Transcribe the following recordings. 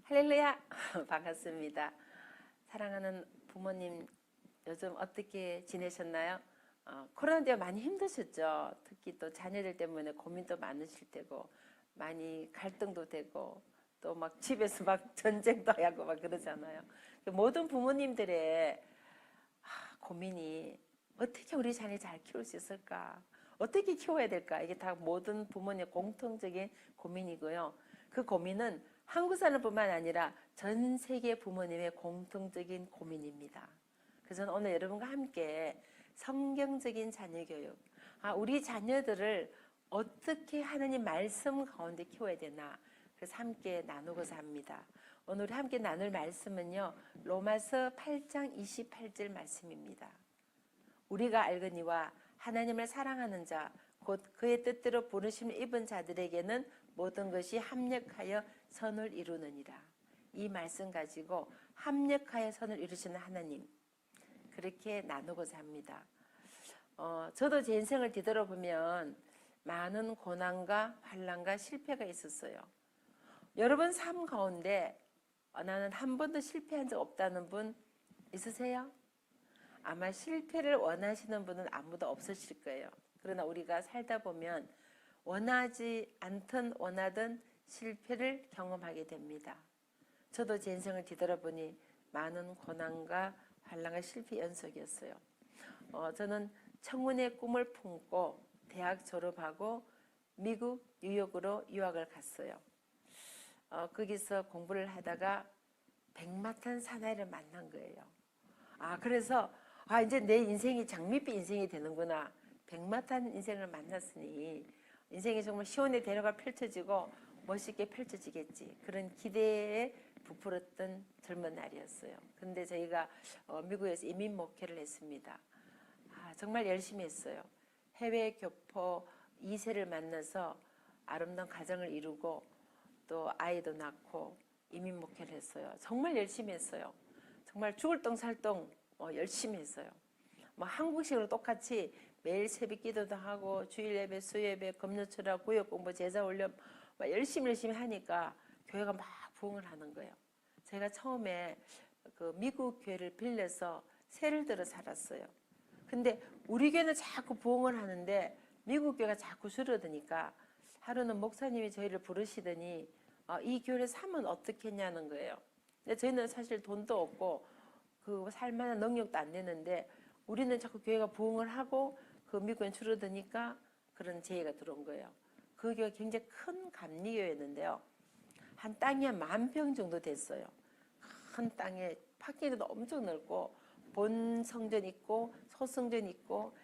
할렐루야! 반갑습니다. 사랑하는 부모님, 요즘 어떻게 지내셨나요? 코로나 때문에 많이 힘드셨죠? 특히 또 자녀들 때문에 고민도 많으실 테고, 많이 갈등도 되고, 또 막 집에서 막 전쟁도 하고 막 그러잖아요. 모든 부모님들의 고민이 어떻게 우리 자녀 잘 키울 수 있을까? 어떻게 키워야 될까? 이게 다 모든 부모님의 공통적인 고민이고요. 그 고민은 한국 사람뿐만 아니라 전 세계 부모님의 공통적인 고민입니다. 그래서 저는 오늘 여러분과 함께 성경적인 자녀 교육, 우리 자녀들을 어떻게 하느님 말씀 가운데 키워야 되나, 그래서 함께 나누고자 합니다. 오늘 함께 나눌 말씀은요, 로마서 8장 28절 말씀입니다. 우리가 알거니와 하나님을 사랑하는 자, 곧 그의 뜻대로 부르심을 입은 자들에게는 모든 것이 합력하여 선을 이루느니라. 이 말씀 가지고 합력하여 선을 이루시는 하나님, 그렇게 나누고자 합니다. 저도 제 인생을 뒤돌아보면 많은 고난과 환난과 실패가 있었어요. 여러분 삶 가운데 나는 한 번도 실패한 적 없다는 분 있으세요? 아마 실패를 원하시는 분은 아무도 없으실 거예요. 그러나 우리가 살다 보면 원하지 않든 원하든 실패를 경험하게 됩니다. 저도 제 인생을 뒤돌아보니 많은 고난과 환난과 실패 연속이었어요. 저는 청운의 꿈을 품고 대학 졸업하고 미국 뉴욕으로 유학을 갔어요. 거기서 공부를 하다가 백마탄 사나이를 만난 거예요. 그래서 이제 내 인생이 장밋빛 인생이 되는구나. 백마탄 인생을 만났으니 인생이 정말 시온의 대로가 펼쳐지고 멋있게 펼쳐지겠지. 그런 기대에 부풀었던 젊은 날이었어요. 근데 저희가 미국에서 이민 목회를 했습니다. 정말 열심히 했어요. 해외 교포 2세를 만나서 아름다운 가정을 이루고 또 아이도 낳고 이민 목회를 했어요. 정말 열심히 했어요. 정말 죽을 똥 살 똥 열심히 했어요. 뭐 한국식으로 똑같이 매일 새벽 기도도 하고 주일 예배, 수예배, 금요철학, 구역 공부, 제자 훈련 열심히 하니까 교회가 막 부흥을 하는 거예요. 제가 처음에 그 미국 교회를 빌려서 세를 들어 살았어요. 근데 우리 교회는 자꾸 부흥을 하는데 미국 교회가 자꾸 줄어드니까 하루는 목사님이 저희를 부르시더니 이 교회를 사면 어떻겠냐는 거예요. 근데 저희는 사실 돈도 없고 그 살만한 능력도 안 되는데 우리는 자꾸 교회가 부흥을 하고 그 미국에 줄어드니까 그런 제의가 들어온 거예요. 그 교회가 굉장히 큰 감리교회였는데요. 한 땅이 한 10,000평 정도 됐어요. 큰 땅에 파킹도 엄청 넓고 본 성전 있고 소성전 있고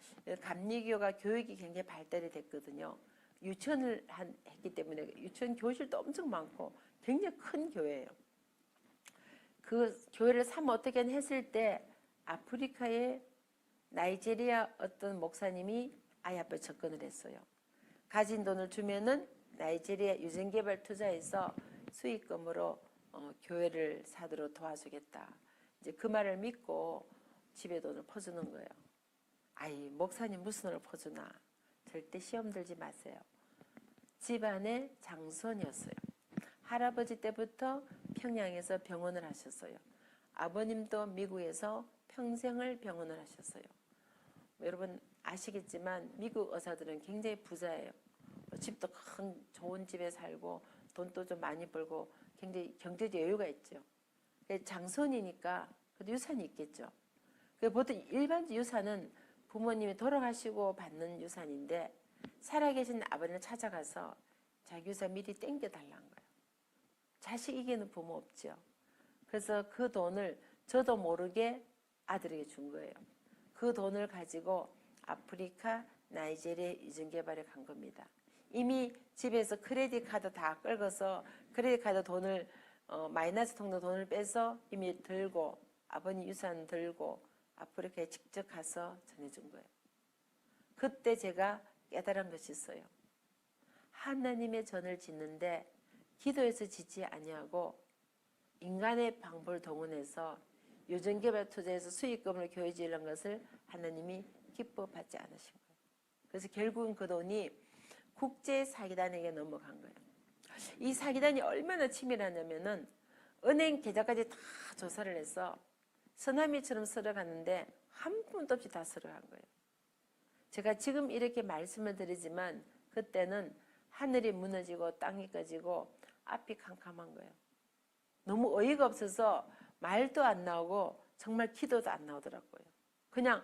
감리교가 교육이 굉장히 발달이 됐거든요. 유치원을 했기 때문에 유치원 교실도 엄청 많고 굉장히 큰 교회예요. 그 교회를 사면 어떻게 했을 때 아프리카의 나이지리아 어떤 목사님이 아이 앞에 접근을 했어요. 가진 돈을 주면은 나이지리아 유전개발 투자해서 수익금으로 교회를 사도록 도와주겠다. 이제 그 말을 믿고 집에 돈을 퍼주는 거예요. 목사님 무슨 돈을 퍼주나. 절대 시험 들지 마세요. 집안의 장손이었어요. 할아버지 때부터 평양에서 병원을 하셨어요. 아버님도 미국에서 평생을 병원을 하셨어요. 여러분 아시겠지만 미국 의사들은 굉장히 부자예요. 집도 큰 좋은 집에 살고 돈도 좀 많이 벌고 굉장히 경제적 여유가 있죠. 장손이니까 그래도 유산이 있겠죠. 보통 일반 유산은 부모님이 돌아가시고 받는 유산인데 살아계신 아버지를 찾아가서 자기 유산 미리 땡겨달라는 거예요. 자식에게는 부모 없죠. 그래서 그 돈을 저도 모르게 아들에게 준 거예요. 그 돈을 가지고 아프리카, 나이지리아 유전개발에 간 겁니다. 이미 집에서 크레딧 카드 다 끌고서 크레딧 카드 돈을 마이너스 통로 돈을 빼서 이미 들고 아버님 유산 들고 아프리카에 직접 가서 전해준 거예요. 그때 제가 깨달은 것이 있어요. 하나님의 전을 짓는데 기도해서 짓지 아니하고 인간의 방법을 동원해서 유전개발 투자해서 수익금을 교회 지으는 것을 하나님이 기뻐받지 않으신 거예요. 그래서 결국은 그 돈이 국제 사기단에게 넘어간 거예요. 이 사기단이 얼마나 치밀하냐면은 은행 계좌까지 다 조사를 해서 쓰나미처럼 쓸어갔는데 한 푼도 없이 다 쓸어간 거예요. 제가 지금 이렇게 말씀을 드리지만 그때는 하늘이 무너지고 땅이 꺼지고 앞이 캄캄한 거예요. 너무 어이가 없어서 말도 안 나오고 정말 기도도 안 나오더라고요. 그냥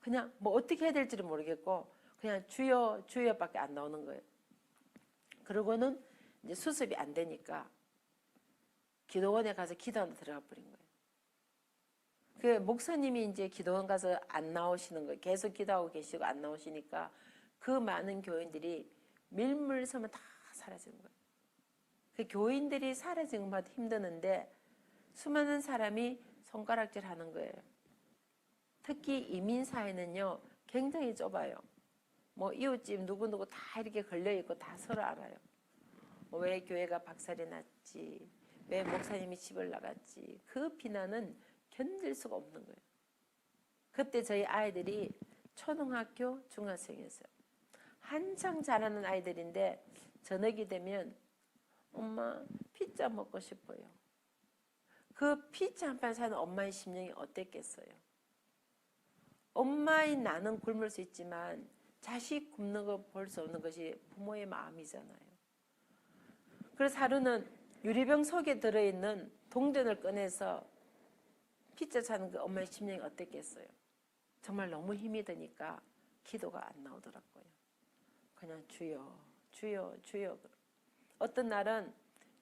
그냥 뭐 어떻게 해야 될지를 모르겠고 그냥 주여 주여밖에 안 나오는 거예요. 그러고는 이제 수습이 안 되니까 기도원에 가서 기도하러 들어가 버린 거예요. 그 목사님이 이제 기도원 가서 안 나오시는 거예요. 계속 기도하고 계시고 안 나오시니까 그 많은 교인들이 밀물섬은 다 사라지는 거예요. 그 교인들이 사라지는 것도 힘드는데 수많은 사람이 손가락질 하는 거예요. 특히 이민 사회는요 굉장히 좁아요. 뭐 이웃집 누구누구 다 이렇게 걸려있고 다 서로 알아요. 왜 교회가 박살이 났지, 왜 목사님이 집을 나갔지, 그 비난은 견딜 수가 없는 거예요. 그때 저희 아이들이 초등학교 중학생이었어요. 한창 자라는 아이들인데 저녁이 되면 엄마 피자 먹고 싶어요. 그 피자 한 판 사는 엄마의 심정이 어땠겠어요? 엄마인 나는 굶을 수 있지만 자식 굶는 거 볼 수 없는 것이 부모의 마음이잖아요. 그래서 하루는 유리병 속에 들어있는 동전을 꺼내서 피자 사는 그 엄마의 심정이 어땠겠어요? 정말 너무 힘이 드니까 기도가 안 나오더라고요. 그냥 주여 주여 주여. 어떤 날은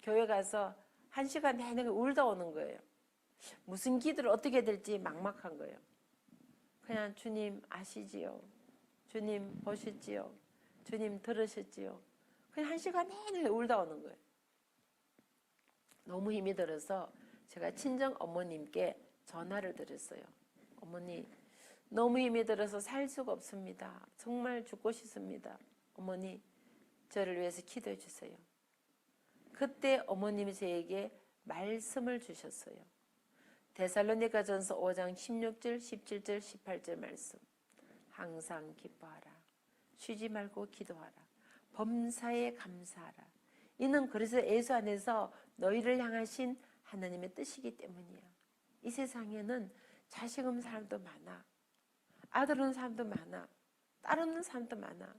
교회 가서 1시간 내내 울다 오는 거예요. 무슨 기도를 어떻게 해야 될지 막막한 거예요. 그냥 주님 아시지요? 주님 보시지요? 주님 들으시지요? 그냥 1시간 내내 울다 오는 거예요. 너무 힘이 들어서 제가 친정 어머님께 전화를 드렸어요. 어머니 너무 힘이 들어서 살 수가 없습니다. 정말 죽고 싶습니다. 어머니 저를 위해서 기도해 주세요. 그때 어머님이 저에게 말씀을 주셨어요. 데살로니가전서 5장 16절, 17절, 18절 말씀. 항상 기뻐하라. 쉬지 말고 기도하라. 범사에 감사하라. 이는 그리스도 예수 안에서 너희를 향하신 하나님의 뜻이기 때문이야. 이 세상에는 자식 없는 사람도 많아. 아들 없는 사람도 많아. 딸 없는 사람도 많아.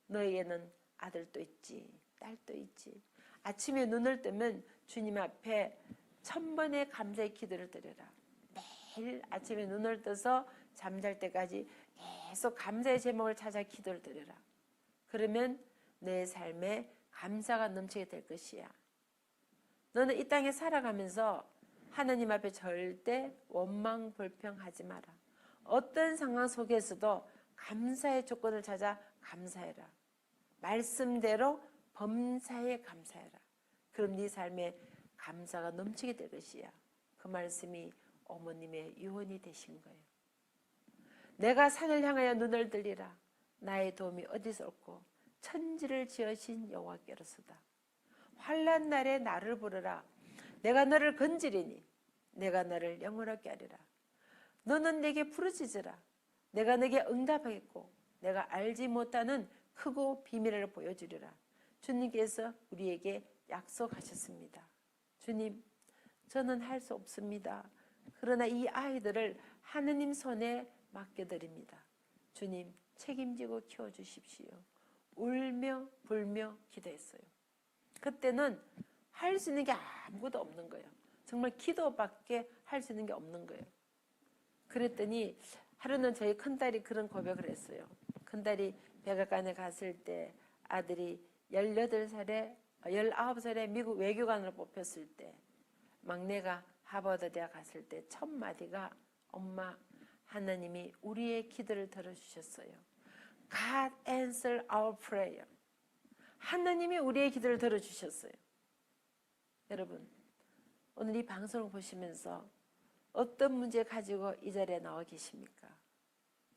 너에게는 아들도 있지. 딸도 있지. 아침에 눈을 뜨면 주님 앞에 1000번의 감사의 기도를 드려라. 매일 아침에 눈을 떠서 잠잘 때까지 계속 감사의 제목을 찾아 기도를 드려라. 그러면 내 삶에 감사가 넘치게 될 것이야. 너는 이 땅에 살아가면서 하나님 앞에 절대 원망 불평하지 마라. 어떤 상황 속에서도 감사의 조건을 찾아 감사해라. 말씀대로 범사에 감사해라. 그럼 네 삶에 감사가 넘치게 될 것이야. 그 말씀이 어머님의 유언이 되신 거예요. 내가 산을 향하여 눈을 들리라. 나의 도움이 어디서 올고 천지를 지으신 여호와께로서다. 환난 날에 나를 부르라. 내가 너를 건지리니 내가 너를 영원하게 하리라. 너는 내게 부르짖으라. 내가 내게 응답하겠고 내가 알지 못하는 크고 비밀을 보여주리라. 주님께서 우리에게 약속하셨습니다. 주님, 저는 할 수 없습니다. 그러나 이 아이들을 하느님 손에 맡겨드립니다. 주님, 책임지고 키워주십시오. 울며 불며 기도했어요. 그때는 할 수 있는 게 아무것도 없는 거예요. 정말 기도밖에 할 수 있는 게 없는 거예요. 그랬더니 하루는 저희 큰딸이 그런 고백을 했어요. 큰딸이 백악관에 갔을 때 아들이 18살에 19살에 미국 외교관으로 뽑혔을 때 막내가 하버드 대학 갔을 때 첫 마디가 엄마 하나님이 우리의 기도를 들어주셨어요. God answer our prayer. 하나님이 우리의 기도를 들어주셨어요. 여러분 오늘 이 방송을 보시면서 어떤 문제 가지고 이 자리에 나와 계십니까?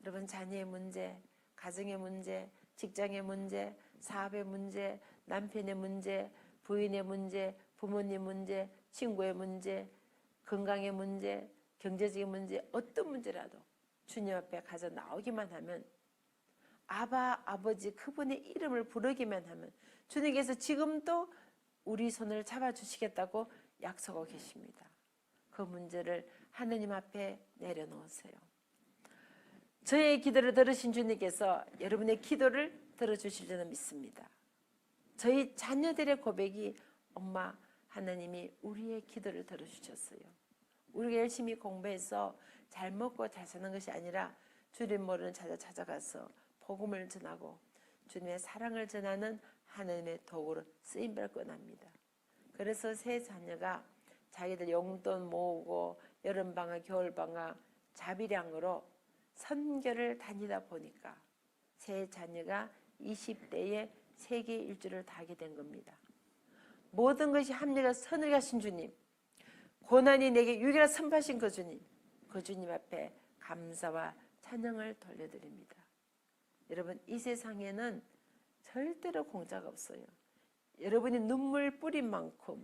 여러분 자녀의 문제, 가정의 문제, 직장의 문제, 사업의 문제, 남편의 문제, 부인의 문제, 부모님 문제, 친구의 문제, 건강의 문제, 경제적인 문제, 어떤 문제라도 주님 앞에 가져 나오기만 하면 아바, 아버지 그분의 이름을 부르기만 하면 주님께서 지금도 우리 손을 잡아주시겠다고 약속하고 계십니다. 그 문제를 하느님 앞에 내려놓으세요. 저의 기도를 들으신 주님께서 여러분의 기도를 들어주실 줄은 믿습니다. 저희 자녀들의 고백이 엄마 하나님이 우리의 기도를 들어주셨어요. 우리가 열심히 공부해서 잘 먹고 잘 사는 것이 아니라 주님 모르는 찾아가서 복음을 전하고 주님의 사랑을 전하는 하나님의 도구로 쓰임받을 권합니다. 그래서 새 자녀가 자기들 용돈 모으고 여름방학 겨울방학 자비량으로 선교를 다니다 보니까 새 자녀가 20대에 세계 일주를 다 하게 된 겁니다. 모든 것이 합리가 선을 가신 주님, 고난이 내게 유일하게 선포하신 그 주님 앞에 감사와 찬양을 돌려드립니다. 여러분, 이 세상에는 절대로 공짜가 없어요. 여러분이 눈물 뿌린 만큼,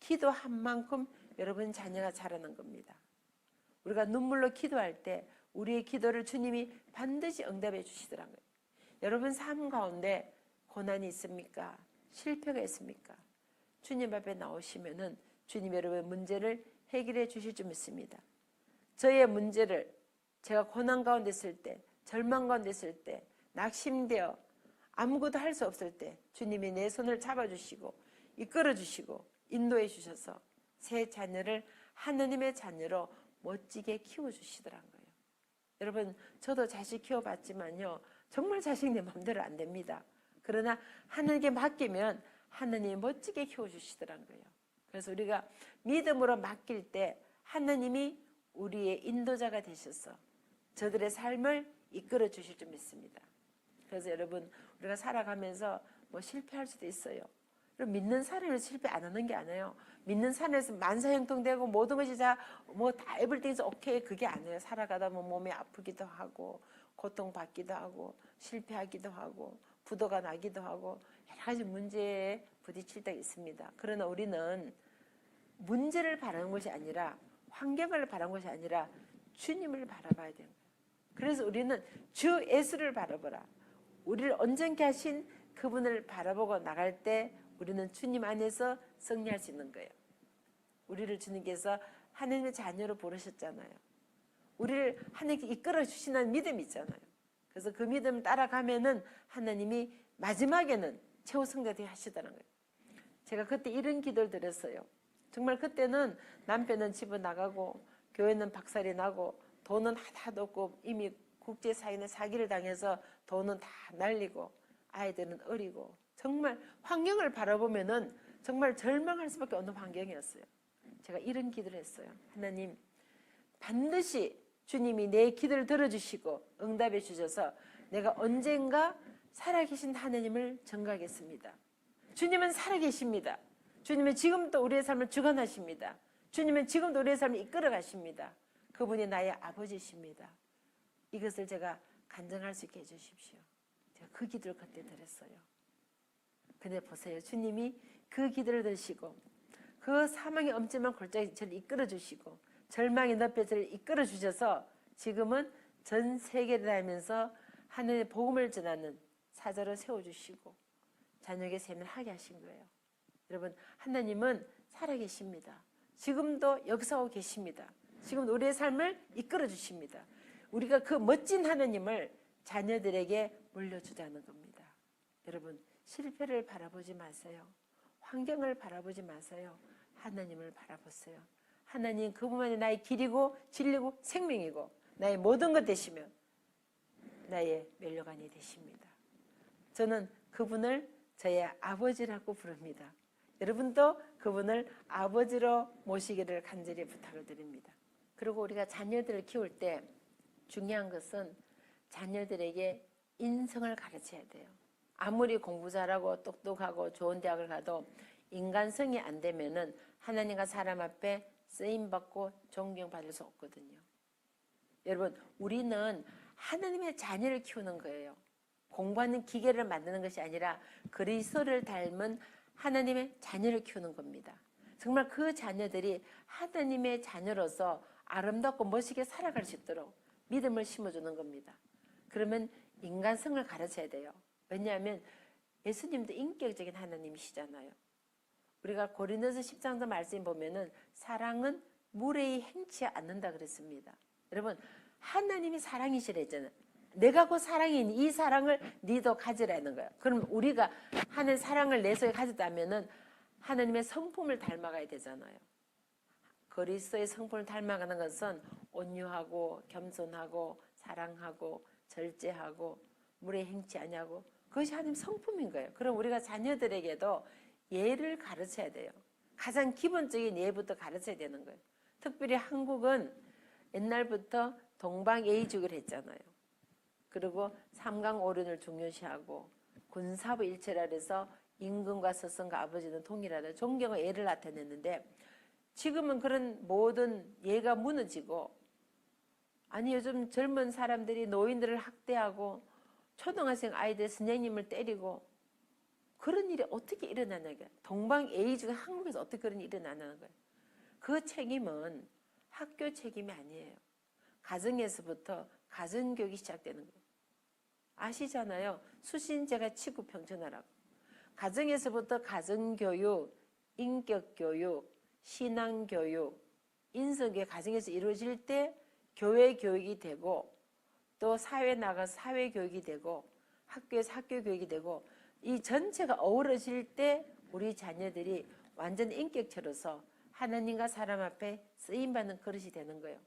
기도한 만큼 여러분 자녀가 자라는 겁니다. 우리가 눈물로 기도할 때 우리의 기도를 주님이 반드시 응답해 주시더라고요. 여러분 삶 가운데 고난이 있습니까? 실패가 있습니까? 주님 앞에 나오시면은 주님 여러분의 문제를 해결해 주실 줄 믿습니다. 저의 문제를 제가 고난 가운데 있을 때, 절망 가운데 있을 때, 낙심되어 아무것도 할 수 없을 때 주님이 내 손을 잡아주시고 이끌어 주시고 인도해 주셔서 새 자녀를 하느님의 자녀로 멋지게 키워주시더라고요. 여러분, 저도 자식 키워봤지만요, 정말 자식 내 마음대로 안 됩니다. 그러나 하나님께 맡기면 하나님이 멋지게 키워주시더라고요. 그래서 우리가 믿음으로 맡길 때 하나님이 우리의 인도자가 되셔서 저들의 삶을 이끌어 주실 줄 믿습니다. 그래서 여러분, 우리가 살아가면서 뭐 실패할 수도 있어요. 믿는 사람이 실패 안 하는 게 아니에요. 믿는 사람에서 만사형통되고 모든 것이 다 에브리띵is 오케이, 그게 아니에요. 살아가다 보면 몸이 아프기도 하고 고통받기도 하고 실패하기도 하고 부도가 나기도 하고 여러 가지 문제에 부딪힐 때가 있습니다. 그러나 우리는 문제를 바라는 것이 아니라 환경을 바라는 것이 아니라 주님을 바라봐야 돼요. 그래서 우리는 주 예수를 바라보라. 우리를 온전케 하신 그분을 바라보고 나갈 때 우리는 주님 안에서 승리할 수 있는 거예요. 우리를 주님께서 하나님의 자녀로 부르셨잖아요. 우리를 하나님께 이끌어 주시는 믿음이 있잖아요. 그래서 그 믿음을 따라가면은 하나님이 마지막에는 최후 승자되게 하시더라는 거예요. 제가 그때 이런 기도를 드렸어요. 정말 그때는 남편은 집에 나가고 교회는 박살이 나고 돈은 하나도 없고 이미 국제사회는 사기를 당해서 돈은 다 날리고 아이들은 어리고 정말 환경을 바라보면은 정말 절망할 수밖에 없는 환경이었어요. 제가 이런 기도를 했어요. 하나님, 반드시 주님이 내 기도를 들어주시고 응답해 주셔서 내가 언젠가 살아계신 하나님을 전가하겠습니다. 주님은 살아계십니다. 주님은 지금도 우리의 삶을 주관하십니다. 주님은 지금도 우리의 삶을 이끌어 가십니다. 그분이 나의 아버지십니다. 이것을 제가 간증할 수 있게 해주십시오. 제가 그 기도를 그때 드렸어요. 근데 보세요. 주님이 그 기도를 들으시고 그 사망의 엄침한 골짜기 저를 이끌어 주시고 절망의 늪에 저를 이끌어 주셔서 지금은 전 세계를 다니면서 하늘의 복음을 전하는 사자로 세워주시고 자녀에게 셈을 하게 하신 거예요. 여러분, 하나님은 살아계십니다. 지금도 역사하고 계십니다. 지금도 우리의 삶을 이끌어 주십니다. 우리가 그 멋진 하나님을 자녀들에게 물려주자는 겁니다. 여러분, 실패를 바라보지 마세요. 환경을 바라보지 마세요. 하나님을 바라보세요. 하나님, 그분만이 나의 길이고 진리고 생명이고 나의 모든 것 되시며 나의 멸류관이 되십니다. 저는 그분을 저의 아버지라고 부릅니다. 여러분도 그분을 아버지로 모시기를 간절히 부탁을 드립니다. 그리고 우리가 자녀들을 키울 때 중요한 것은 자녀들에게 인성을 가르쳐야 돼요. 아무리 공부 잘하고 똑똑하고 좋은 대학을 가도 인간성이 안 되면은 하나님과 사람 앞에 쓰임받고 존경받을 수 없거든요. 여러분, 우리는 하나님의 자녀를 키우는 거예요. 공부하는 기계를 만드는 것이 아니라 그리스도를 닮은 하나님의 자녀를 키우는 겁니다. 정말 그 자녀들이 하나님의 자녀로서 아름답고 멋있게 살아갈 수 있도록 믿음을 심어주는 겁니다. 그러면 인간성을 가르쳐야 돼요. 왜냐하면 예수님도 인격적인 하나님이시잖아요. 우리가 고린도서 10장도 말씀 보면은 사랑은 무례히 행치 않는다 그랬습니다. 여러분, 하나님이 사랑이시랬잖아요. 내가 그 사랑인 이 사랑을 니도 가지라는 거예요. 그럼 우리가 하는 사랑을 내 속에 가졌다면은 하나님의 성품을 닮아가야 되잖아요. 그리스도의 성품을 닮아가는 것은 온유하고 겸손하고 사랑하고 절제하고 무례 행치 아니하고 그것이 하나님 성품인 거예요. 그럼 우리가 자녀들에게도 예를 가르쳐야 돼요. 가장 기본적인 예부터 가르쳐야 되는 거예요. 특별히 한국은 옛날부터 동방예의주의를 했잖아요. 그리고 삼강오륜을 중요시하고 군사부 일체라 해서 임금과 스승과 아버지는 동일하다. 존경의 예를 나타냈는데 지금은 그런 모든 예가 무너지고 아니 요즘 젊은 사람들이 노인들을 학대하고 초등학생 아이들 선생님을 때리고 그런 일이 어떻게 일어나냐고요. 동방예의주의 한국에서 어떻게 그런 일이 일어나는 거예요. 그 책임은 학교 책임이 아니에요. 가정에서부터 가정교육이 시작되는 거예요. 아시잖아요. 수신제가 치구평천하라고. 가정에서부터 가정교육, 인격교육, 신앙교육, 인성교육 가정에서 이루어질 때 교회 교육이 되고 또 사회 나가서 사회 교육이 되고 학교에서 학교 교육이 되고 이 전체가 어우러질 때 우리 자녀들이 완전 인격체로서 하나님과 사람 앞에 쓰임받는 그릇이 되는 거예요.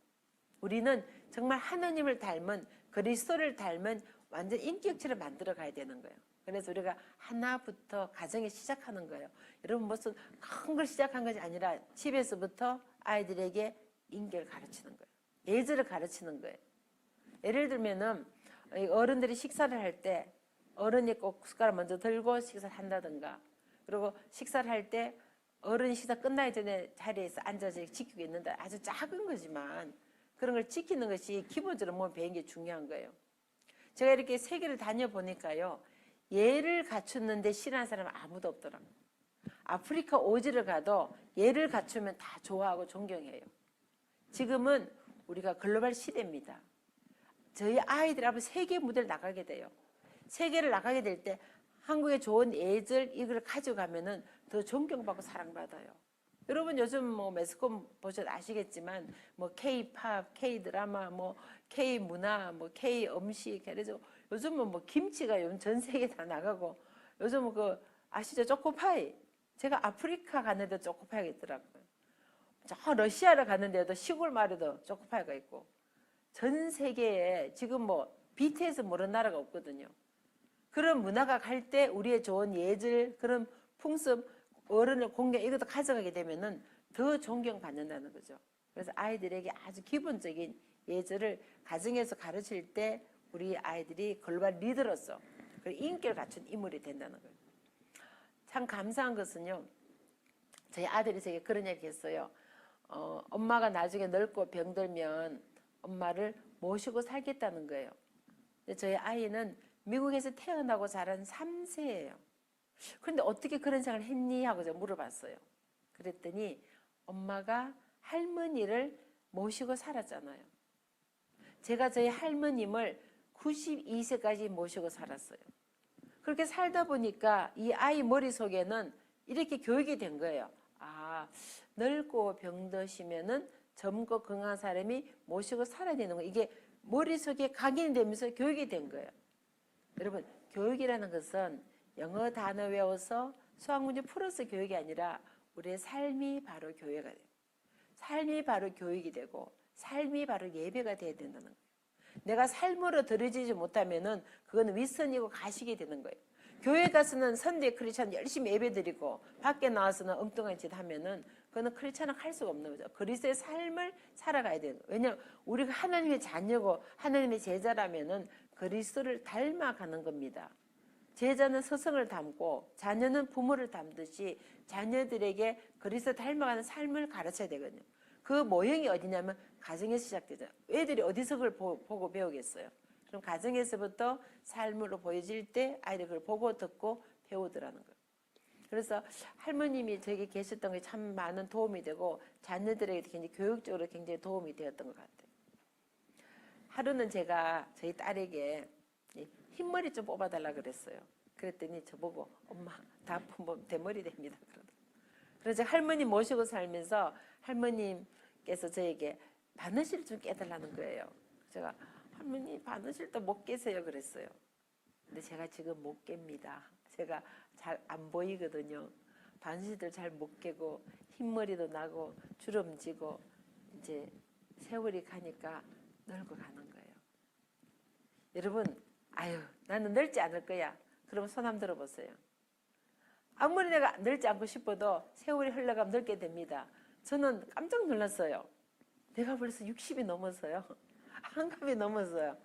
우리는 정말 하나님을 닮은 그리스도를 닮은 완전 인격체를 만들어 가야 되는 거예요. 그래서 우리가 하나부터 가정에 시작하는 거예요. 여러분 무슨 큰 걸 시작한 것이 아니라 집에서부터 아이들에게 인격을 가르치는 거예요. 예절을 가르치는 거예요. 예를 들면은 어른들이 식사를 할 때 어른이 꼭 숟가락 먼저 들고 식사를 한다든가 그리고 식사를 할 때 어른이 식사 끝나기 전에 자리에서 앉아서 지키고 있는데 아주 작은 거지만 그런 걸 지키는 것이 기본적으로 뭐 배운 게 중요한 거예요. 제가 이렇게 세계를 다녀보니까요. 예를 갖추는데 싫어하는 사람은 아무도 없더라고요. 아프리카 오지를 가도 예를 갖추면 다 좋아하고 존경해요. 지금은 우리가 글로벌 시대입니다. 저희 아이들 앞에 세계 무대를 나가게 돼요. 세계를 나가게 될 때 한국의 좋은 예절 이걸 가져가면은 더 존경받고 사랑받아요. 여러분 요즘 뭐 매스컴 보셔도 아시겠지만 뭐 K-팝, K-드라마, 뭐 K-문화, 뭐 K-음식 그래서 요즘은 뭐 김치가 요즘 전 세계 다 나가고 요즘 그 아시죠? 초코파이. 제가 아프리카 갔는데 초코파이가 있더라고요. 저 러시아를 갔는데도 시골 마을에도 초코파이가 있고 전 세계에 지금 뭐 BTS 모르는 나라가 없거든요. 그런 문화가 갈 때 우리의 좋은 예절, 그런 풍습, 어른의 공경 이것도 가져가게 되면은 더 존경받는다는 거죠. 그래서 아이들에게 아주 기본적인 예절을 가정에서 가르칠 때 우리 아이들이 글로벌 리더로서 인격을 갖춘 인물이 된다는 거예요. 참 감사한 것은요. 저희 아들이 제게 그런 얘기 했어요. 엄마가 나중에 늙고 병들면 엄마를 모시고 살겠다는 거예요. 근데 저희 아이는 미국에서 태어나고 자란 3세예요. 그런데 어떻게 그런 생각을 했니? 하고 제가 물어봤어요. 그랬더니 엄마가 할머니를 모시고 살았잖아요. 제가 저희 할머님을 92세까지 모시고 살았어요. 그렇게 살다 보니까 이 아이 머릿속에는 이렇게 교육이 된 거예요. 아, 늙고 병드시면은 젊고 건강한 사람이 모시고 살아야 되는 거. 이게 머릿속에 각인이 되면서 교육이 된 거예요. 여러분, 교육이라는 것은 영어 단어 외워서 수학문제 풀어서 교육이 아니라 우리의 삶이 바로 교회가 돼요. 삶이 바로 교육이 되고 삶이 바로 예배가 돼야 된다는 거예요. 내가 삶으로 들여지지 못하면은 그건 윗선이고 가식이 되는 거예요. 교회 가서는 선대 크리스찬 열심히 예배드리고 밖에 나와서는 엉뚱한 짓 하면은 그거는 크리스찬은 할 수가 없는 거죠. 그리스도의 삶을 살아가야 돼요. 왜냐하면 우리가 하나님의 자녀고 하나님의 제자라면은 그리스도를 닮아가는 겁니다. 제자는 스승을 닮고 자녀는 부모를 닮듯이 자녀들에게 그리스도 닮아가는 삶을 가르쳐야 되거든요. 그 모형이 어디냐면 가정에서 시작되죠. 애들이 어디서 그걸 보고 배우겠어요. 그럼 가정에서부터 삶으로 보여질 때 아이들이 그걸 보고 듣고 배우더라는 거예요. 그래서 할머님이 저에게 계셨던 게 참 많은 도움이 되고 자녀들에게 굉장히 교육적으로 굉장히 도움이 되었던 것 같아요. 하루는 제가 저희 딸에게 흰머리 좀 뽑아달라 그랬어요. 그랬더니 저보고 엄마 다 아프면 대머리 됩니다. 그러더라고요. 그래서 할머니 모시고 살면서 할머님께서 저에게 바느질 좀 깨달라는 거예요. 제가 할머니 바느질도 못 깨세요 그랬어요. 근데 제가 지금 못 깹니다. 제가 잘 안 보이거든요. 바느질도 잘 못 깨고 흰머리도 나고 주름지고 이제 세월이 가니까 늙어가는 거예요. 여러분, 아유 나는 늙지 않을 거야. 그러면 손 한번 들어보세요. 아무리 내가 늙지 않고 싶어도 세월이 흘러가면 늙게 됩니다. 저는 깜짝 놀랐어요. 내가 벌써 60이 넘었어요. 한갑이 넘었어요.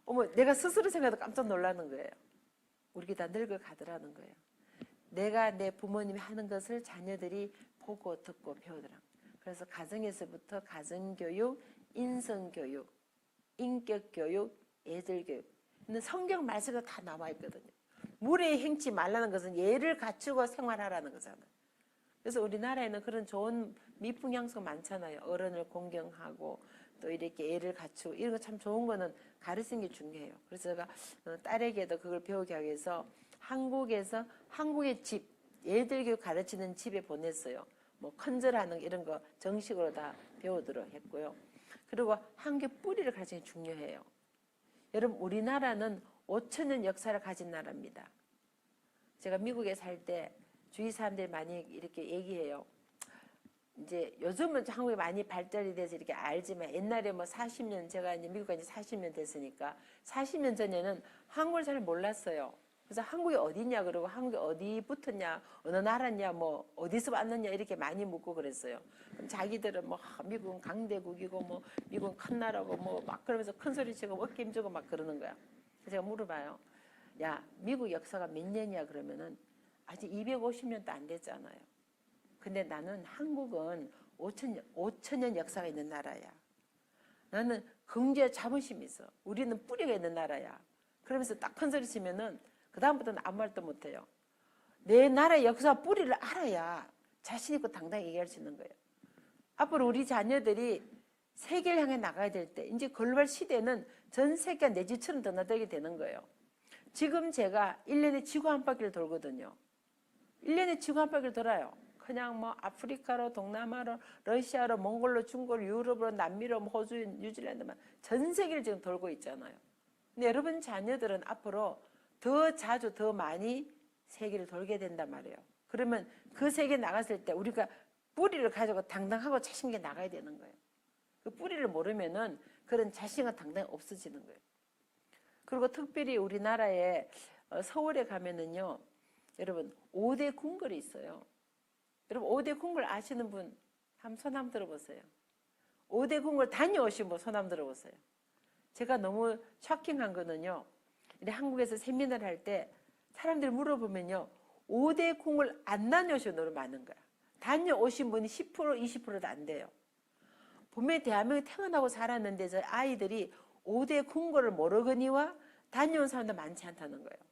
어머, 내가 스스로 생각해도 깜짝 놀라는 거예요. 우리가 다 늙어가더라는 거예요. 내가 내 부모님이 하는 것을 자녀들이 보고 듣고 배우더라. 그래서 가정에서부터 가정교육, 인성교육, 인격교육, 애들교육. 근데 성경 말씀에 다 나와 있거든요. 무례히 행치 말라는 것은 예를 갖추고 생활하라는 거잖아요. 그래서 우리나라에는 그런 좋은 미풍양수가 많잖아요. 어른을 공경하고 또 이렇게 예를 갖추고 이런 거 참 좋은 거는 가르치는 게 중요해요. 그래서 제가 딸에게도 그걸 배우기 위해서 한국에서 한국의 집, 예들 교육 가르치는 집에 보냈어요. 뭐 컨절하는 이런 거 정식으로 다 배우도록 했고요. 그리고 한국의 뿌리를 가르치는 게 중요해요. 여러분 우리나라는 5,000년 역사를 가진 나라입니다. 제가 미국에 살 때 주위 사람들이 많이 이렇게 얘기해요. 이제 요즘은 한국이 많이 발달이 돼서 이렇게 알지만 옛날에 뭐 40년 제가 이제 미국에 이제 40년 됐으니까 40년 전에는 한국을 잘 몰랐어요. 그래서 한국이 어디냐 그러고 한국이 어디 붙었냐 어느 나라냐 뭐 어디서 왔느냐 이렇게 많이 묻고 그랬어요. 그럼 자기들은 뭐 미국은 강대국이고 뭐 미국은 큰 나라고 뭐 막 그러면서 큰 소리 치고 어깨 힘주고 막 그러는 거야. 그래서 제가 물어봐요. 야 미국 역사가 몇 년이야 그러면은 아직 250년도 안 됐잖아요. 근데 나는 한국은 5,000년 역사가 있는 나라야. 나는 경제 자부심이 있어. 우리는 뿌리가 있는 나라야. 그러면서 딱 큰 소리 치면은 그 다음부터는 아무 말도 못해요. 내 나라의 역사 뿌리를 알아야 자신 있고 당당히 얘기할 수 있는 거예요. 앞으로 우리 자녀들이 세계를 향해 나가야 될 때 이제 글로벌 시대는 전 세계가 내 집처럼 드나들게 되는 거예요. 지금 제가 1년에 지구 한 바퀴를 돌거든요. 1년에 지구 한 바퀴를 돌아요. 그냥 뭐 아프리카로 동남아로 러시아로 몽골로 중국으로 유럽으로 남미로 호주 뉴질랜드만 전 세계를 지금 돌고 있잖아요. 근데 여러분 자녀들은 앞으로 더 자주 더 많이 세계를 돌게 된단 말이에요. 그러면 그 세계 나갔을 때 우리가 뿌리를 가지고 당당하고 자신 있게 나가야 되는 거예요. 그 뿌리를 모르면은 그런 자신과 당당이 없어지는 거예요. 그리고 특별히 우리나라에 서울에 가면은요. 여러분 5대 궁궐이 있어요. 여러분 5대 궁궐 아시는 분 한번 손 한번 들어보세요. 5대 궁궐 다녀오신 분 손 한번 들어보세요. 제가 너무 쇼킹한 거는요. 한국에서 세미나를 할 때 사람들 물어보면요. 5대 궁궐 안 다녀오신 분이 많은 거야. 다녀오신 분이 10% 20%도 안 돼요. 분명히 대한민국에 태어나고 살았는데 저 아이들이 5대 궁궐을 모르거니와 다녀온 사람도 많지 않다는 거예요.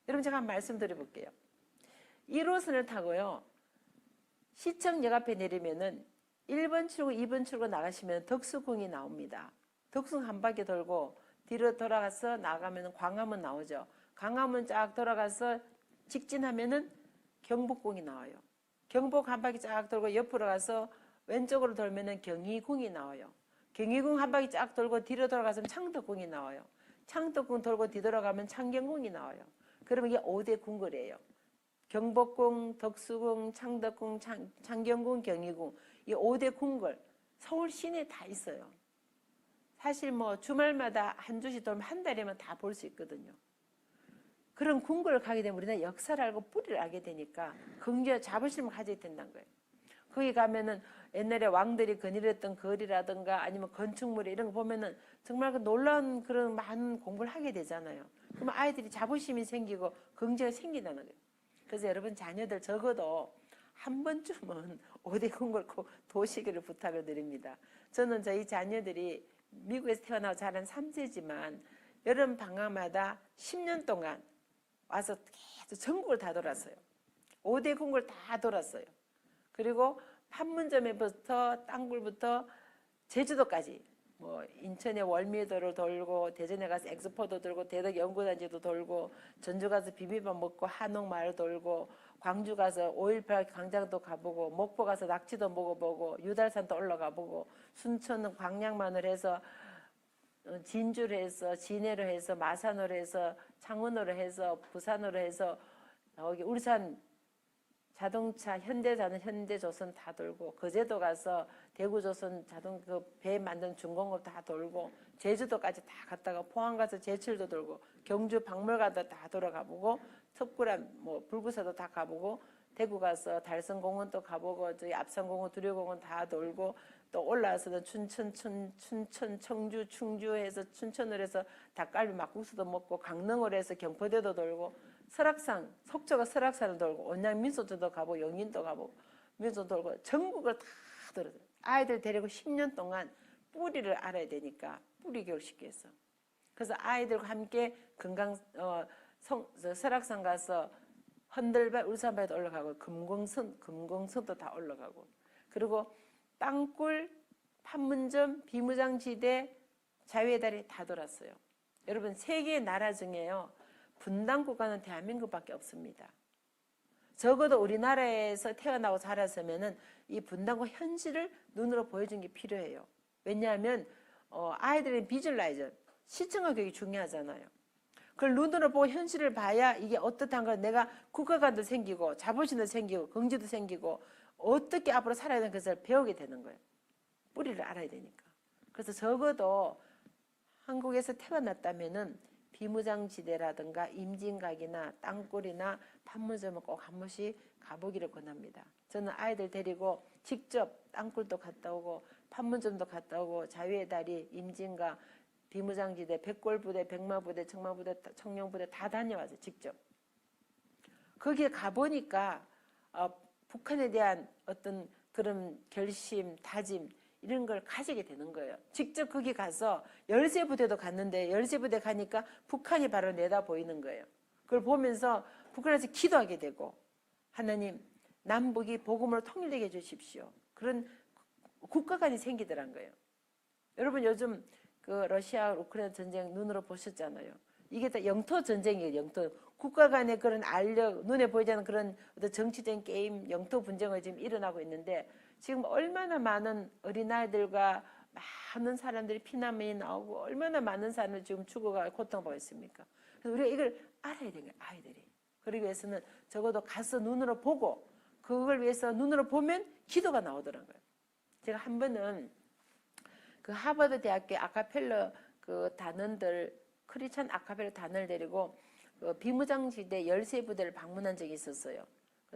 여러분 제가 한번 말씀드려볼게요. 1호선을 타고요. 시청역 앞에 내리면은 1번 출구, 2번 출구 나가시면 덕수궁이 나옵니다. 덕수궁 한 바퀴 돌고 뒤로 돌아가서 나가면 광화문 나오죠. 광화문 쫙 돌아가서 직진하면은 경복궁이 나와요. 경복 한 바퀴 쫙 돌고 옆으로 가서 왼쪽으로 돌면은 경희궁이 나와요. 경희궁 한 바퀴 쫙 돌고 뒤로 돌아가서 창덕궁이 나와요. 창덕궁 돌고 뒤돌아가면 창경궁이 나와요. 그러면 이게 5대 궁궐이에요. 경복궁, 덕수궁, 창덕궁, 창경궁, 경희궁 이 5대 궁궐 서울 시내에 다 있어요. 사실 뭐 주말마다 한 주씩 돌면 한 달이면 다 볼 수 있거든요. 그런 궁궐을 가게 되면 우리나라 역사를 알고 뿌리를 알게 되니까 긍지와 자부심을 가지게 된다는 거예요. 거기 가면은 옛날에 왕들이 거닐었던 거리라든가 아니면 건축물 이런 거 보면은 정말 그 놀라운 그런 많은 공부를 하게 되잖아요. 그러면 아이들이 자부심이 생기고 긍지가 생긴다는 거예요. 그래서 여러분 자녀들 적어도 한 번쯤은 5대 궁궐 꼭 도시기를 부탁을 드립니다. 저는 저희 자녀들이 미국에서 태어나고 자란 3세지만 여름 방학마다 10년 동안 와서 계속 전국을 다 돌았어요. 5대 궁궐 다 돌았어요. 그리고 판문점에부터 땅굴부터 제주도까지 뭐 인천의 월미도를 돌고 대전에 가서 엑스포도 돌고 대덕 연구단지도 돌고 전주 가서 비빔밥 먹고 한옥마을 돌고 광주 가서 5.18 광장도 가보고, 목포 가서 낙지도 먹어보고, 유달산도 올라가 보고, 순천은 광양만을 해서 진주로 해서 진해로 해서 마산으로 해서 창원으로 해서 부산으로 해서 여기 울산 자동차 현대자는 현대조선 다 돌고, 거제도 가서 대구조선 자동 그 배 만든 중공업 다 돌고, 제주도까지 다 갔다가 포항 가서 제철도 돌고, 경주 박물관도 다 돌아가 보고, 석굴암 뭐 불구사도 다 가보고, 대구 가서 달성공원도 가보고, 저기 압산공원 두려공원 다 돌고, 또 올라와서는 춘천 청주 충주해서 춘천으로 해서 닭갈비 막국수도 먹고, 강릉으로 해서 경포대도 돌고, 설악산 속초가 설악산을 돌고, 온양 민속촌도 가보고, 영인도 가보고, 민속 돌고, 전국을 다 돌아요. 아이들 데리고 10년 동안 뿌리를 알아야 되니까 뿌리 교육 시켰어. 그래서 아이들과 함께 설악산 가서 헌들발 울산바에도 올라가고, 금공선도 다 올라가고, 그리고 땅굴, 판문점, 비무장지대, 자유의 달이 다 돌았어요. 여러분, 세계의 나라 중에요, 분단 국가는 대한민국밖에 없습니다. 적어도 우리나라에서 태어나고 자랐으면은 이 분단국 현실을 눈으로 보여준 게 필요해요. 왜냐하면 아이들의 비주얼라이저, 시청각 교육이 중요하잖아요. 그걸 눈으로 보고 현실을 봐야 이게 어떻단 걸 내가 국가관도 생기고 자부심도 생기고 긍지도 생기고 어떻게 앞으로 살아야 되는 것을 배우게 되는 거예요. 뿌리를 알아야 되니까. 그래서 적어도 한국에서 태어났다면은 비무장지대라든가 임진각이나 땅굴이나 판문점을 꼭 한 번씩 가보기를 권합니다. 저는 아이들 데리고 직접 땅굴도 갔다 오고, 판문점도 갔다 오고, 자유의 다리, 임진각, 비무장지대, 백골부대, 백마부대, 청마부대, 청룡부대 다 다녀왔어요. 직접. 거기에 가보니까 북한에 대한 어떤 그런 결심, 다짐 이런 걸 가지게 되는 거예요. 직접 거기 가서 열세부대도 갔는데, 열세부대 가니까 북한이 바로 내다 보이는 거예요. 그걸 보면서 북한에서 기도하게 되고, 하나님 남북이 복음으로 통일되게 해주십시오. 그런 국가관이 생기더란 거예요. 여러분, 요즘 그 러시아 우크라이나 전쟁 눈으로 보셨잖아요. 이게 다 영토 전쟁이에요. 영토 국가 간의 그런 알력, 눈에 보이지 않는 그런 어떤 정치적인 게임, 영토 분쟁이 지금 일어나고 있는데, 지금 얼마나 많은 어린아이들과 많은 사람들이 피난민이 나오고, 얼마나 많은 사람들이 지금 죽어가 고통받고 있습니까? 그래서 우리가 이걸 알아야 되는 거예요, 아이들이. 그러기 위해서는 적어도 가서 눈으로 보고, 그걸 위해서 눈으로 보면 기도가 나오더라는 거예요. 제가 한 번은 그 하버드 대학교 아카펠라 그 단원들, 크리스찬 아카펠라 단원을 데리고 그 비무장지대 열세부대를 방문한 적이 있었어요.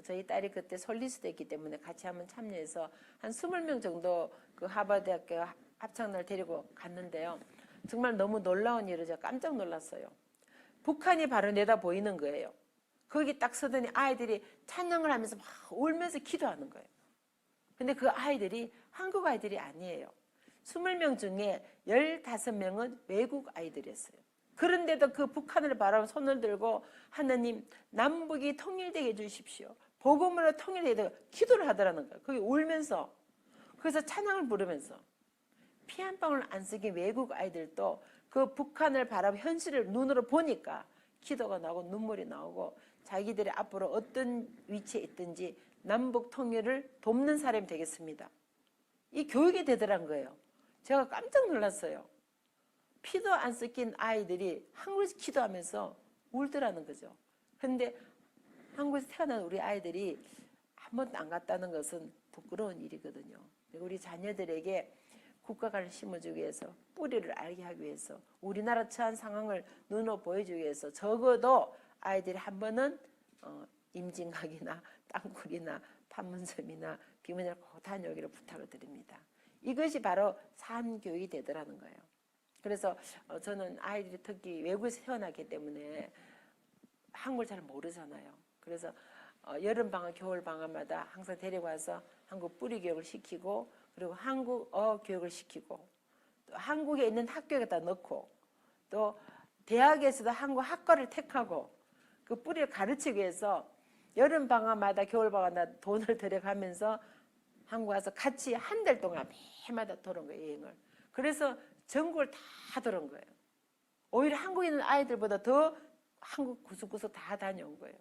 저희 딸이 그때 솔리스트 했기 때문에 같이 한번 참여해서 한 20명 정도 그 하버드 대학교 합창단을 데리고 갔는데요. 정말 너무 놀라운 일을 제가 깜짝 놀랐어요. 북한이 바로 내다 보이는 거예요. 거기 딱 서더니 아이들이 찬양을 하면서 막 울면서 기도하는 거예요. 근데 그 아이들이 한국 아이들이 아니에요. 20명 중에 15명은 외국 아이들이었어요. 그런데도 그 북한을 바라보고 손을 들고 하나님 남북이 통일되게 해주십시오. 복음으로 통일되게 되고 기도를 하더라는 거예요. 거기 울면서. 그래서 찬양을 부르면서. 피 한 방울 안 쓰긴 외국 아이들도 그 북한을 바라보고 현실을 눈으로 보니까 기도가 나오고 눈물이 나오고 자기들이 앞으로 어떤 위치에 있든지 남북 통일을 돕는 사람이 되겠습니다. 이 교육이 되더란 거예요. 제가 깜짝 놀랐어요. 피도 안 섞인 아이들이 한국에서 기도하면서 울더라는 거죠. 그런데 한국에서 태어난 우리 아이들이 한 번도 안 갔다는 것은 부끄러운 일이거든요. 우리 자녀들에게 국가관을 심어주기 위해서, 뿌리를 알게 하기 위해서, 우리나라 처한 상황을 눈으로 보여주기 위해서 적어도 아이들이 한 번은 임진각이나 땅굴이나 판문점이나 비문을 꼭 다녀오기를 부탁을 드립니다. 이것이 바로 산교육이 되더라는 거예요. 그래서 저는 아이들이 특히 외국에서 태어났기 때문에 한국을 잘 모르잖아요. 그래서 여름방학, 겨울방학마다 항상 데려가서 한국 뿌리 교육을 시키고, 그리고 한국어 교육을 시키고, 또 한국에 있는 학교에다 넣고, 또 대학에서도 한국 학과를 택하고, 그 뿌리를 가르치기 위해서 여름방학마다 겨울방학마다 돈을 들여가면서 한국 와서 같이 한 달 동안 매마다 돌은 거예요, 여행을. 그래서 전국을 다 돌은 거예요. 오히려 한국에 있는 아이들보다 더 한국 구석구석 다 다녀온 거예요.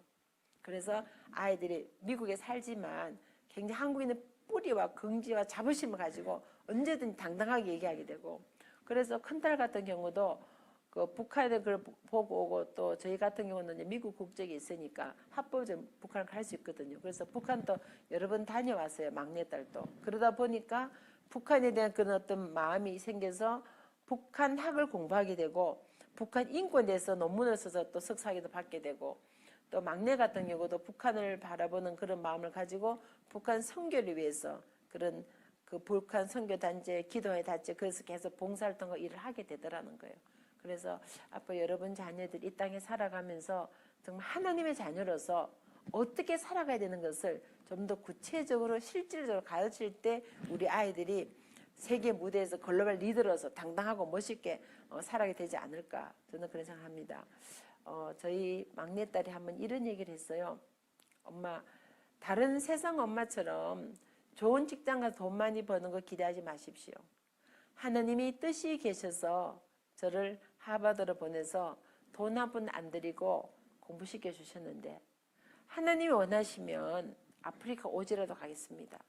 그래서 아이들이 미국에 살지만 굉장히 한국인의 뿌리와 긍지와 자부심을 가지고 언제든 당당하게 얘기하게 되고, 그래서 큰딸 같은 경우도 그 북한에 그걸 보고 오고, 또 저희 같은 경우는 이제 미국 국적이 있으니까 합법적으로 북한을 갈 수 있거든요. 그래서 북한도 여러 번 다녀왔어요. 막내딸도. 그러다 보니까 북한에 대한 그런 어떤 마음이 생겨서 북한 학을 공부하게 되고, 북한 인권에 대해서 논문을 써서 또 석사학위도 받게 되고, 또 막내 같은 경우도 북한을 바라보는 그런 마음을 가지고 북한 선교를 위해서 그런 그 북한 선교 단체, 기도회 단체, 그래서 계속 봉사활동과 일을 하게 되더라는 거예요. 그래서 앞으로 여러분 자녀들 이 땅에 살아가면서 정말 하나님의 자녀로서 어떻게 살아가야 되는 것을 좀 더 구체적으로 실질적으로 가르칠 때 우리 아이들이 세계 무대에서 글로벌 리더로서 당당하고 멋있게 살아가게 되지 않을까, 저는 그런 생각합니다. 저희 막내딸이 한번 이런 얘기를 했어요. 엄마, 다른 세상 엄마처럼 좋은 직장 가서 돈 많이 버는 거 기대하지 마십시오. 하나님이 뜻이 계셔서 저를 하버드로 보내서 돈 한 푼 안 들이고 공부시켜 주셨는데, 하나님이 원하시면 아프리카 오지라도 가겠습니다.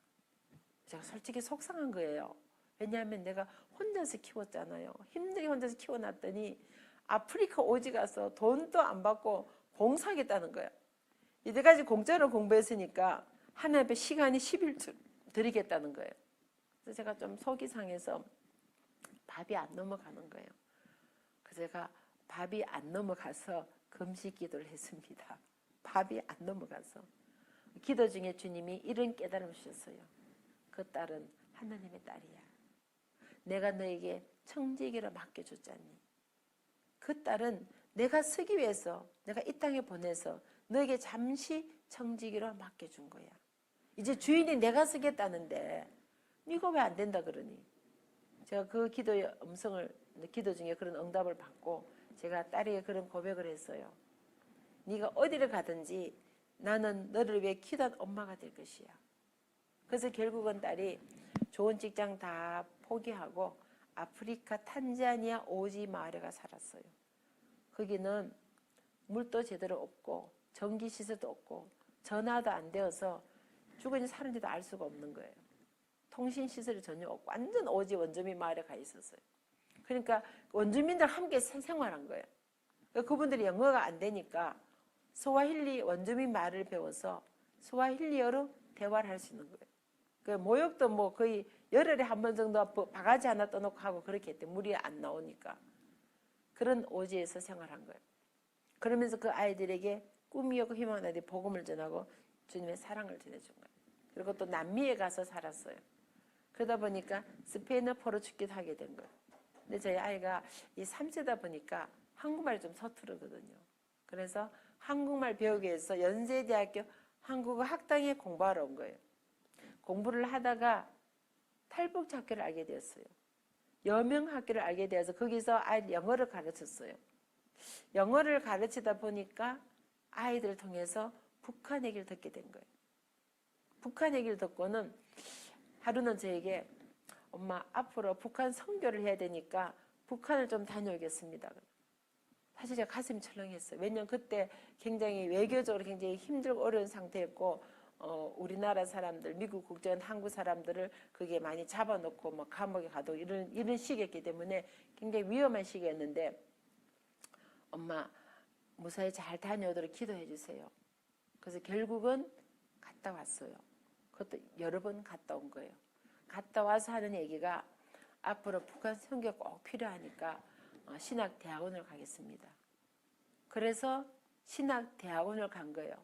제가 솔직히 속상한 거예요. 왜냐하면 내가 혼자서 키웠잖아요. 힘들게 혼자서 키워놨더니 아프리카 오지 가서 돈도 안 받고 공사하겠다는 거예요. 이때까지 공짜로 공부했으니까 하나님 앞에 시간이 10일 드리겠다는 거예요. 그래서 제가 좀 속이 상해서 밥이 안 넘어가는 거예요. 그래서 제가 밥이 안 넘어가서 금식 기도를 했습니다. 밥이 안 넘어가서. 기도 중에 주님이 이런 깨달음을 주셨어요. 그 딸은 하나님의 딸이야. 내가 너에게 청지기로 맡겨줬잖니. 그 딸은 내가 쓰기 위해서 내가 이 땅에 보내서 너에게 잠시 청지기로 맡겨준 거야. 이제 주인이 내가 쓰겠다는데 네가 왜 안 된다 그러니? 제가 그 기도의 음성을, 기도 중에 그런 응답을 받고 제가 딸에게 그런 고백을 했어요. 네가 어디를 가든지 나는 너를 위해 기도한 엄마가 될 것이야. 그래서 결국은 딸이 좋은 직장 다 포기하고 아프리카 탄자니아 오지 마을에 가 살았어요. 거기는 물도 제대로 없고 전기시설도 없고 전화도 안 되어서 죽은지 사는지도 알 수가 없는 거예요. 통신시설이 전혀 없고 완전 오지 원주민 마을에 가 있었어요. 그러니까 원주민들 함께 생활한 거예요. 그분들이 영어가 안 되니까 스와힐리 원주민 말을 배워서 스와힐리어로 대화를 할 수 있는 거예요. 그 모욕도 뭐 거의 열흘에 한 번 정도 바가지 하나 떠놓고 하고 그렇게 했대. 물이 안 나오니까. 그런 오지에서 생활한 거예요. 그러면서 그 아이들에게 꿈이었고 희망을 복음을 전하고 주님의 사랑을 전해준 거예요. 그리고 또 남미에 가서 살았어요. 그러다 보니까 스페인어, 포르투기도 하게 된 거예요. 근데 저희 아이가 이 3세다 보니까 한국말이 좀 서투르거든요. 그래서 한국말 배우기 위해서 연세대학교 한국어 학당에 공부하러 온 거예요. 공부를 하다가 탈북학교를 알게 되었어요. 여명학교를 알게 되어서 거기서 아이들 영어를 가르쳤어요. 영어를 가르치다 보니까 아이들을 통해서 북한 얘기를 듣게 된 거예요. 북한 얘기를 듣고는 하루는 저에게 엄마 앞으로 북한 선교를 해야 되니까 북한을 좀 다녀오겠습니다. 사실 제가 가슴이 철렁했어요. 왜냐하면 그때 굉장히 외교적으로 굉장히 힘들고 어려운 상태였고 우리나라 사람들, 미국 국적인 한국 사람들을 그게 많이 잡아놓고 뭐 감옥에 가도 이런 시기였기 때문에 굉장히 위험한 시기였는데 엄마 무사히 잘 다녀오도록 기도해 주세요. 그래서 결국은 갔다 왔어요. 그것도 여러 번 갔다 온 거예요. 갔다 와서 하는 얘기가 앞으로 북한 선교 꼭 필요하니까 신학대학원을 가겠습니다. 그래서 신학대학원을 간 거예요.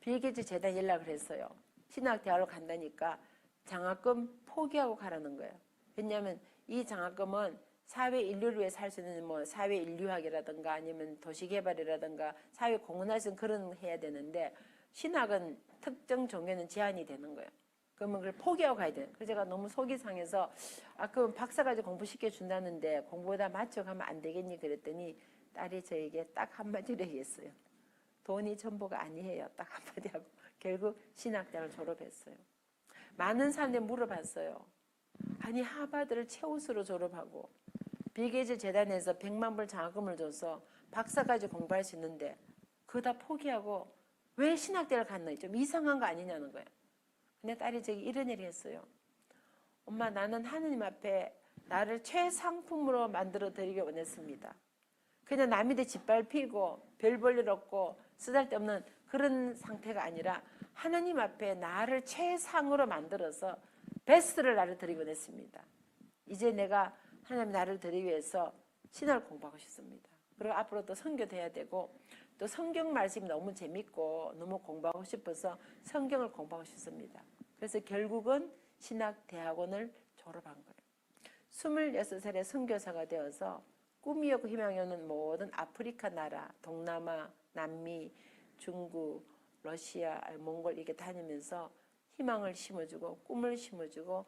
빌 게이츠 재단 연락을 했어요. 신학대학원을 간다니까 장학금 포기하고 가라는 거예요. 왜냐하면 이 장학금은 사회 인류를 위해 살 수 있는 뭐 사회 인류학이라든가 아니면 도시개발이라든가 사회 공헌할 수 있는 그런 해야 되는데 신학은 특정 종교는 제한이 되는 거예요. 그러면 그걸 포기하고 가야 돼요. 그래서 제가 너무 속이 상해서 그럼 박사까지 공부시켜 준다는데 공부에다 맞춰가면 안 되겠니? 그랬더니 딸이 저에게 딱 한마디로 얘기했어요. 돈이 전부가 아니에요. 딱 한마디 하고 결국 신학대학을 졸업했어요. 많은 사람들이 물어봤어요. 아니 하버드를 최우수로 졸업하고 빌 게이츠 재단에서 100만 불 장학금을 줘서 박사까지 공부할 수 있는데 그거 다 포기하고 왜 신학대를 갔나? 좀 이상한 거 아니냐는 거예요. 근데 딸이 저기 이런 얘기를 했어요. 엄마, 나는 하느님 앞에 나를 최상품으로 만들어 드리기 원했습니다. 그냥 남이 데 짓밟히고 별 볼 일 없고 쓰잘데없는 그런 상태가 아니라 하나님 앞에 나를 최상으로 만들어서 베스트를 나를 드리기 원했습니다. 이제 내가 하나님 나를 드리기 위해서 신학을 공부하고 싶습니다. 그리고 앞으로 또 선교도 해야 되고 또 성경 말씀이 너무 재밌고 너무 공부하고 싶어서 성경을 공부하고 싶습니다. 그래서 결국은 신학대학원을 졸업한 거예요. 26살에 선교사가 되어서 꿈이었고 희망이었는 모든 아프리카 나라, 동남아, 남미, 중국, 러시아, 몽골 이렇게 다니면서 희망을 심어주고 꿈을 심어주고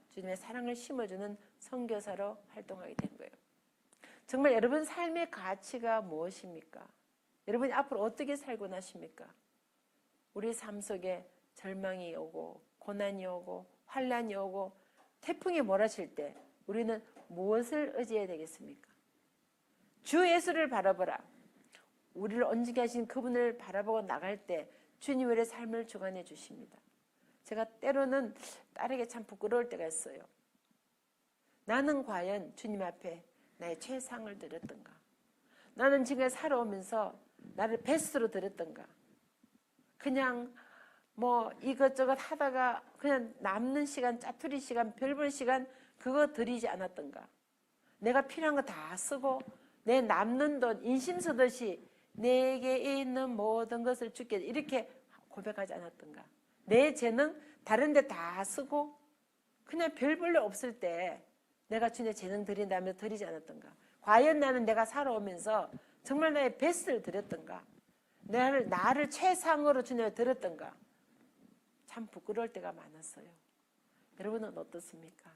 주님의 사랑을 심어주는 선교사로 활동하게 된 거예요. 정말 여러분 삶의 가치가 무엇입니까? 여러분이 앞으로 어떻게 살고 나십니까? 우리 삶 속에 절망이 오고 고난이 오고 환난이 오고 태풍이 몰아칠 때 우리는 무엇을 의지해야 되겠습니까? 주 예수를 바라보라. 우리를 온전케 하신 그분을 바라보고 나갈 때 주님 우리의 삶을 주관해 주십니다. 제가 때로는 딸에게 참 부끄러울 때가 있어요. 나는 과연 주님 앞에 나의 최상을 드렸던가? 나는 지금 살아오면서 나를 베스트로 드렸던가? 그냥 뭐 이것저것 하다가 그냥 남는 시간, 짜투리 시간, 별 볼 시간 그거 드리지 않았던가? 내가 필요한 거 다 쓰고 내 남는 돈 인심 쓰듯이 내게 있는 모든 것을 주께 이렇게 고백하지 않았던가? 내 재능 다른 데 다 쓰고 그냥 별 볼 일 없을 때 내가 주님의 재능 드린다며 드리지 않았던가? 과연 나는 내가 살아오면서 정말 나의 베스트를 드렸던가? 나를 최상으로 주님을 드렸던가? 참 부끄러울 때가 많았어요. 여러분은 어떻습니까?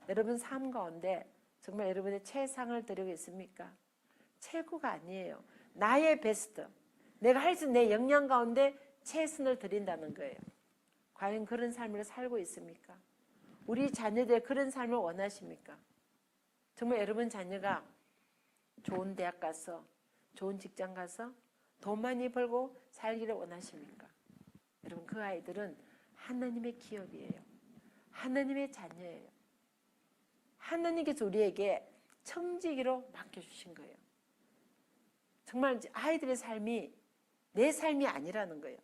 여러분 삶 가운데 정말 여러분의 최상을 드리고 있습니까? 최고가 아니에요. 나의 베스트. 내가 할 수 있는 내 역량 가운데 최선을 드린다는 거예요. 과연 그런 삶을 살고 있습니까? 우리 자녀들 그런 삶을 원하십니까? 정말 여러분 자녀가 좋은 대학 가서 좋은 직장 가서 돈 많이 벌고 살기를 원하십니까? 여러분 그 아이들은 하나님의 기업이에요. 하나님의 자녀예요. 하나님께서 우리에게 청지기로 맡겨주신 거예요. 정말 아이들의 삶이 내 삶이 아니라는 거예요.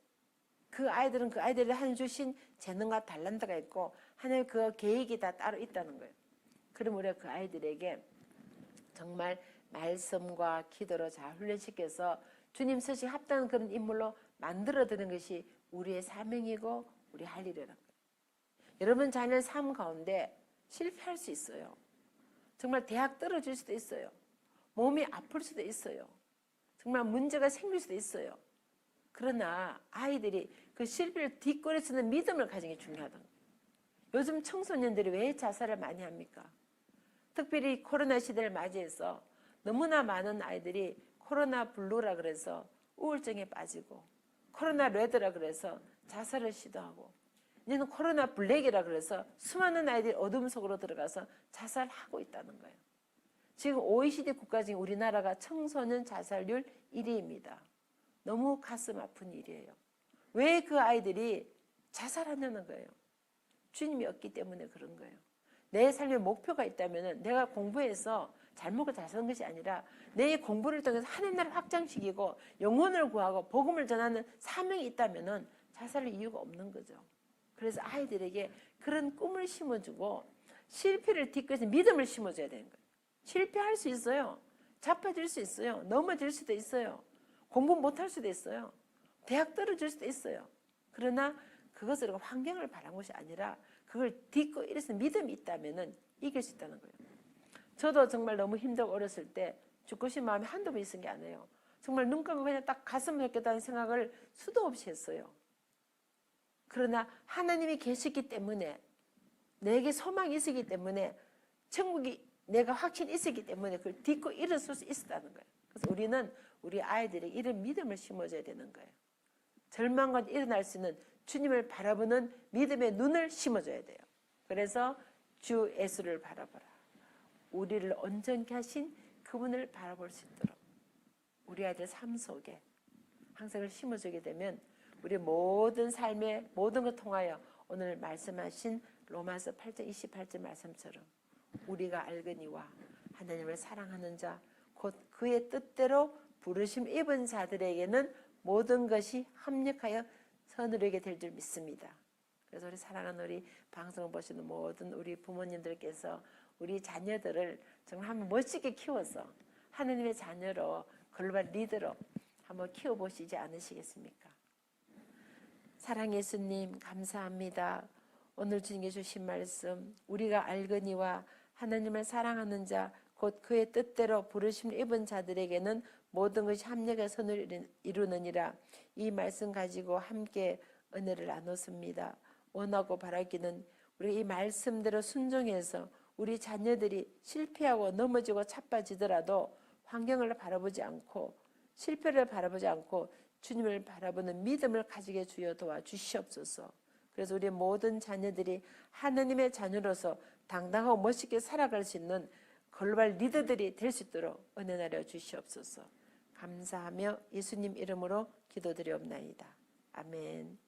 그 아이들은 그 아이들이 하나님 주신 재능과 달란트가 있고 하나님 그 계획이 다 따로 있다는 거예요. 그럼 우리가 그 아이들에게 정말 말씀과 기도로 잘 훈련시켜서 주님 뜻이 합당한 그런 인물로 만들어드는 것이 우리의 사명이고 우리 할 일이라는 거예요. 여러분 자녀의 삶 가운데 실패할 수 있어요. 정말 대학 떨어질 수도 있어요. 몸이 아플 수도 있어요. 정말 문제가 생길 수도 있어요. 그러나 아이들이 그 실패를 뒷골에서는 믿음을 가지는 게 중요하다는 거예요. 요즘 청소년들이 왜 자살을 많이 합니까? 특별히 코로나 시대를 맞이해서 너무나 많은 아이들이 코로나 블루라 그래서 우울증에 빠지고 코로나 레드라 그래서 자살을 시도하고 이제는 코로나 블랙이라 그래서 수많은 아이들이 어둠 속으로 들어가서 자살하고 있다는 거예요. 지금 OECD 국가 중에 우리나라가 청소년 자살률 1위입니다. 너무 가슴 아픈 일이에요. 왜 그 아이들이 자살하냐는 거예요. 주님이 없기 때문에 그런 거예요. 내 삶에 목표가 있다면 내가 공부해서 잘 먹고 잘 사는 것이 아니라 내 공부를 통해서 하나님 나라를 확장시키고 영혼을 구하고 복음을 전하는 사명이 있다면 자살할 이유가 없는 거죠. 그래서 아이들에게 그런 꿈을 심어주고 실패를 딛고서 믿음을 심어줘야 되는 거예요. 실패할 수 있어요. 자빠질 수 있어요. 넘어질 수도 있어요. 공부 못할 수도 있어요. 대학 떨어질 수도 있어요. 그러나 그것을 환경을 바란 것이 아니라 그걸 딛고 이래서 믿음이 있다면 이길 수 있다는 거예요. 저도 정말 너무 힘들고 어렸을 때 죽고 싶은 마음이 한두 번 있은 게 아니에요. 정말 눈 감고 그냥 딱 가슴을 헐겠다는 생각을 수도 없이 했어요. 그러나 하나님이 계시기 때문에 내게 소망이 있었기 때문에 천국이 내가 확신이 있었기 때문에 그걸 딛고 일어설 수 있었다는 거예요. 그래서 우리는 우리 아이들에게 이런 믿음을 심어줘야 되는 거예요. 절망과 일어날 수 있는 주님을 바라보는 믿음의 눈을 심어줘야 돼요. 그래서 주 예수를 바라보라. 우리를 온전케 하신 그분을 바라볼 수 있도록 우리 아이들 삶 속에 항상 심어주게 되면 우리 모든 삶의 모든 것 통하여 오늘 말씀하신 로마서 8장 28절 말씀처럼 우리가 알거니와 하나님을 사랑하는 자 곧 그의 뜻대로 부르심 입은 자들에게는 모든 것이 합력하여 선으로 이게 될 줄 믿습니다. 그래서 우리 사랑하는 우리 방송을 보시는 모든 우리 부모님들께서 우리 자녀들을 정말 한번 멋지게 키워서 하나님의 자녀로 글로벌 리더로 한번 키워보시지 않으시겠습니까? 사랑 예수님 감사합니다. 오늘 주님께 주신 말씀 우리가 알거니와 하나님을 사랑하는 자 곧 그의 뜻대로 부르심을 입은 자들에게는 모든 것이 합력의 선을 이루느니라. 이 말씀 가지고 함께 은혜를 나눴습니다. 원하고 바라기는 우리 이 말씀대로 순종해서 우리 자녀들이 실패하고 넘어지고 자빠지더라도 환경을 바라보지 않고 실패를 바라보지 않고 주님을 바라보는 믿음을 가지게 주여 도와주시옵소서. 그래서 우리 모든 자녀들이 하나님의 자녀로서 당당하고 멋있게 살아갈 수 있는 글로벌 리더들이 될 수 있도록 은혜 내려 주시옵소서. 감사하며 예수님 이름으로 기도드리옵나이다. 아멘.